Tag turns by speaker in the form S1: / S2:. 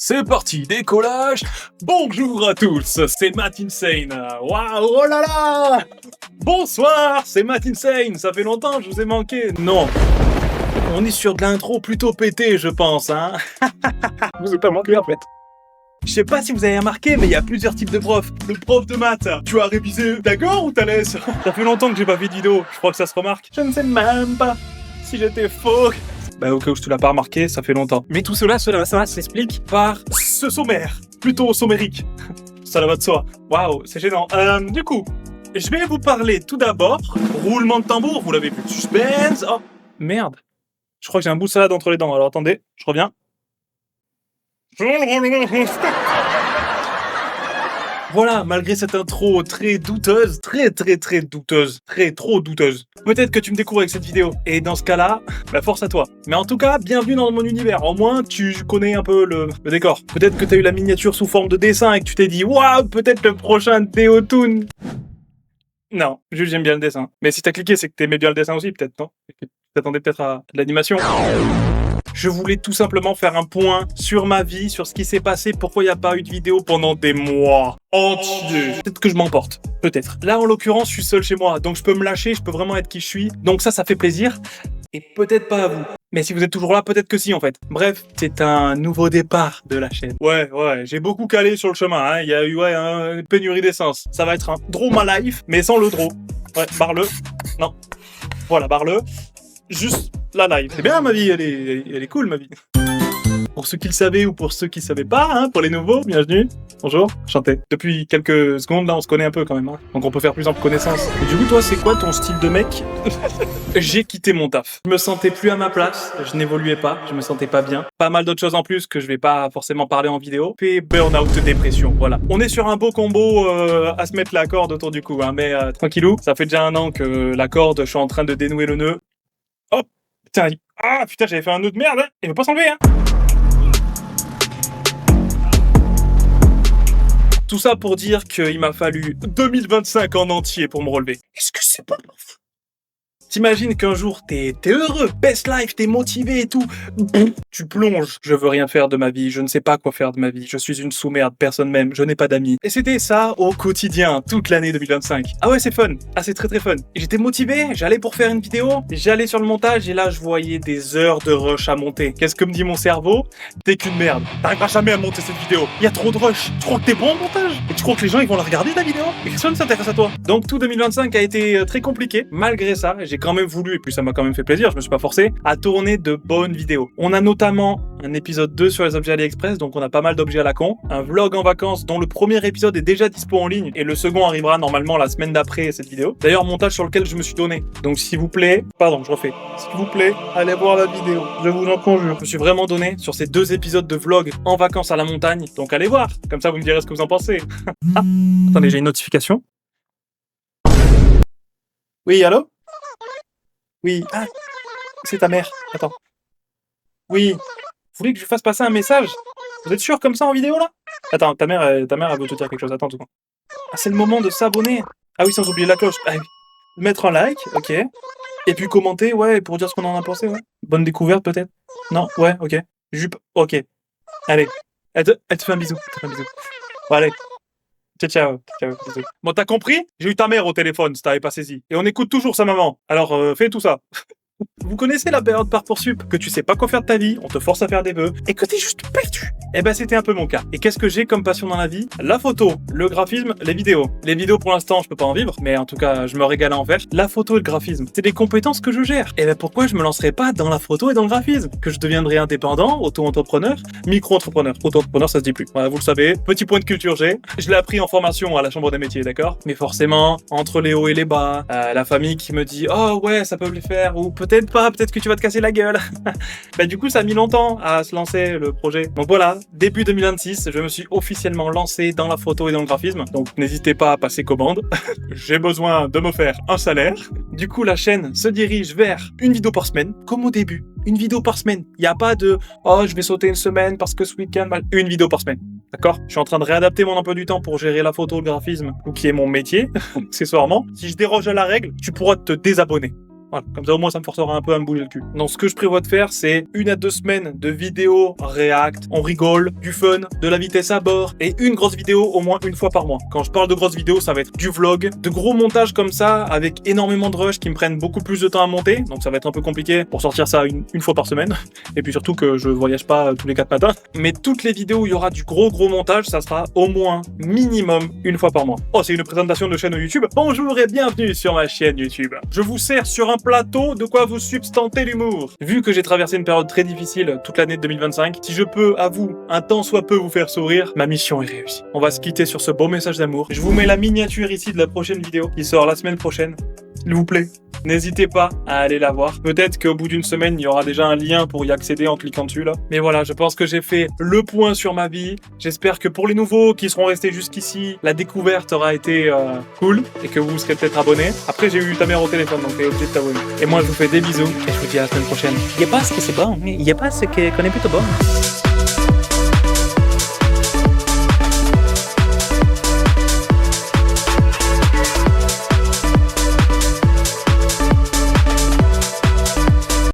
S1: C'est parti, décollage. Bonjour à tous, c'est Matt Insane. Waouh, oh là là. Bonsoir, c'est Matt Insane. Ça fait longtemps, je vous ai manqué. Non, on est sur de l'intro plutôt pété, je pense, hein. Vous avez pas manqué en fait. Je sais pas si vous avez remarqué, mais il y a plusieurs types de profs. Le prof de maths, tu as révisé, d'accord, ou t'as laissé? Ça fait longtemps que j'ai pas fait de vidéo, je crois que ça se remarque. Je ne sais même pas si j'étais faux. Bah au cas où je te l'ai pas remarqué, ça fait longtemps. Mais tout cela s'explique par ce sommaire, plutôt sommérique. Ça va de soi. Waouh, c'est gênant. Du coup, je vais vous parler tout d'abord, roulement de tambour, vous l'avez vu, suspense. Oh, merde. Je crois que j'ai un bout de salade entre les dents, alors attendez, je reviens. Voilà, malgré cette intro très douteuse, très douteuse, trop douteuse. Peut-être que tu me découvres avec cette vidéo, et dans ce cas-là, bah force à toi. Mais en tout cas, bienvenue dans mon univers, au moins tu connais un peu le décor. Peut-être que t'as eu la miniature sous forme de dessin et que tu t'es dit « Waouh, peut-être le prochain Théotoon !» Non, juste j'aime bien le dessin. Mais si t'as cliqué, c'est que t'aimais bien le dessin aussi, peut-être, non? Tu t'attendais peut-être à de l'animation. Je voulais tout simplement faire un point sur ma vie, sur ce qui s'est passé, pourquoi il n'y a pas eu de vidéo pendant des mois entiers. Peut-être que je m'emporte, peut-être. Là, en l'occurrence, je suis seul chez moi, donc je peux me lâcher, je peux vraiment être qui je suis. Donc ça fait plaisir. Et peut-être pas à vous. Mais si vous êtes toujours là, peut-être que si, en fait. Bref, c'est un nouveau départ de la chaîne. Ouais, j'ai beaucoup calé sur le chemin, hein. Il y a eu, une pénurie d'essence. Ça va être un Draw My Life, mais sans le draw. Ouais, barre-le. Non. Voilà, barre-le. Juste la live. C'est bien ma vie, elle est cool ma vie. Pour ceux qui le savaient ou pour ceux qui ne savaient pas, hein, pour les nouveaux, bienvenue. Bonjour, enchanté. Depuis quelques secondes là, on se connaît un peu quand même, hein, donc on peut faire plus ample connaissance. Et du coup, toi, c'est quoi ton style de mec? J'ai quitté mon taf. Je me sentais plus à ma place, je n'évoluais pas, je me sentais pas bien. Pas mal d'autres choses en plus que je vais pas forcément parler en vidéo. Puis burn-out, dépression, voilà. On est sur un beau combo à se mettre la corde autour du cou, hein, mais tranquillou. Ça fait déjà 1 an que la corde, je suis en train de dénouer le nœud. Hop, putain, j'avais fait un nœud de merde, hein. Il veut pas s'enlever, hein. Tout ça pour dire qu'il m'a fallu 2025 en entier pour me relever. Est-ce que c'est pas ouf? T'imagines qu'un jour t'es heureux, best life, t'es motivé et tout. Tu plonges. Je veux rien faire de ma vie, je ne sais pas quoi faire de ma vie, je suis une sous-merde, personne m'aime, je n'ai pas d'amis. Et c'était ça au quotidien, toute l'année 2025. Ah ouais, c'est fun. Ah, c'est très fun. Et j'étais motivé, j'allais pour faire une vidéo, j'allais sur le montage et là je voyais des heures de rush à monter. Qu'est-ce que me dit mon cerveau? T'es qu'une merde. T'arriveras jamais à monter cette vidéo. Il y a trop de rush. Tu crois que t'es bon au montage? Et tu crois que les gens ils vont la regarder ta vidéo? Et personne ne s'intéresse à toi. Donc tout 2025 a été très compliqué. Malgré ça, j'ai quand même voulu, et puis ça m'a quand même fait plaisir, je me suis pas forcé, à tourner de bonnes vidéos. On a notamment un épisode 2 sur les objets AliExpress, donc on a pas mal d'objets à la con, un vlog en vacances dont le premier épisode est déjà dispo en ligne, et le second arrivera normalement la semaine d'après cette vidéo. D'ailleurs, montage sur lequel je me suis donné. Donc s'il vous plaît, pardon, je refais. S'il vous plaît, allez voir la vidéo, je vous en conjure. Je me suis vraiment donné sur ces 2 épisodes de vlog en vacances à la montagne, donc allez voir, comme ça vous me direz ce que vous en pensez. Ah, attendez, j'ai une notification. Oui, allô? Oui, ah, c'est ta mère. Attends. Oui, vous voulez que je fasse passer un message? Vous êtes sûr comme ça en vidéo là? Attends, ta mère elle veut te dire quelque chose. Attends tout. Ah, c'est le moment de s'abonner. Ah oui, sans oublier la cloche. Ah, oui. Mettre un like, ok. Et puis commenter, ouais, pour dire ce qu'on en a pensé, ouais. Bonne découverte peut-être? Non, ouais, ok. Jupe, ok. Allez, elle te fait un bisou. Bon, allez. Ciao, bisous. Bon, t'as compris? J'ai eu ta mère au téléphone, si t'avais pas saisi. Et on écoute toujours sa maman. Alors, fais tout ça. Vous connaissez la période Parcoursup, que tu sais pas quoi faire de ta vie, on te force à faire des vœux, et que t'es juste perdu. Eh ben c'était un peu mon cas. Et qu'est-ce que j'ai comme passion dans la vie? La photo, le graphisme, les vidéos. Les vidéos pour l'instant je peux pas en vivre, mais en tout cas je me régale à en faire. La photo et le graphisme, c'est des compétences que je gère. Et ben pourquoi je me lancerais pas dans la photo et dans le graphisme? Que je deviendrais indépendant, auto-entrepreneur, micro-entrepreneur. Auto-entrepreneur ça se dit plus. Voilà, vous le savez, petit point de culture j'ai. Je l'ai appris en formation à la Chambre des métiers, d'accord? Mais forcément, entre les hauts et les bas, la famille qui me dit « Oh ouais, ça peut le faire » ou « Peut-être pas, peut-être que tu vas te casser la gueule. » Bah du coup ça a mis longtemps à se lancer le projet. Donc voilà, début 2026, je me suis officiellement lancé dans la photo et dans le graphisme. Donc n'hésitez pas à passer commande. J'ai besoin de me faire un salaire. Du coup la chaîne se dirige vers une vidéo par semaine, comme au début. Une vidéo par semaine. Il n'y a pas de « Oh je vais sauter une semaine parce que ce week-end... » Une vidéo par semaine. D'accord? Je suis en train de réadapter mon emploi du temps pour gérer la photo, le graphisme, ou qui est mon métier, accessoirement. Si je déroge à la règle, tu pourras te désabonner. Voilà, comme ça au moins ça me forcera un peu à me bouger le cul. Donc ce que je prévois de faire, c'est 1 à 2 semaines de vidéos React, on rigole, du fun, de la vitesse à bord, et une grosse vidéo au moins une fois par mois. Quand je parle de grosses vidéos, ça va être du vlog, de gros montages comme ça, avec énormément de rush qui me prennent beaucoup plus de temps à monter, donc ça va être un peu compliqué pour sortir ça une fois par semaine, et puis surtout que je voyage pas tous les 4 matins. Mais toutes les vidéos où il y aura du gros montage, ça sera au moins minimum une fois par mois. Oh, c'est une présentation de chaîne YouTube. Bonjour et bienvenue sur ma chaîne YouTube. Je vous sers sur un plateau de quoi vous substanter l'humour. Vu que j'ai traversé une période très difficile toute l'année de 2025, si je peux, à vous, un tant soit peu vous faire sourire, ma mission est réussie. On va se quitter sur ce beau message d'amour. Je vous mets la miniature ici de la prochaine vidéo qui sort la semaine prochaine. S'il vous plaît, n'hésitez pas à aller la voir. Peut-être qu'au bout d'une semaine, il y aura déjà un lien pour y accéder en cliquant dessus là. Mais voilà, je pense que j'ai fait le point sur ma vie. J'espère que pour les nouveaux qui seront restés jusqu'ici, la découverte aura été cool et que vous serez peut-être abonnés. Après, j'ai eu ta mère au téléphone, donc t'es obligé de t'abonner. Et moi, je vous fais des bisous et je vous dis à la semaine prochaine.
S2: Il n'y a pas ce que c'est bon, il n'y a pas ce qu'on est plutôt bon.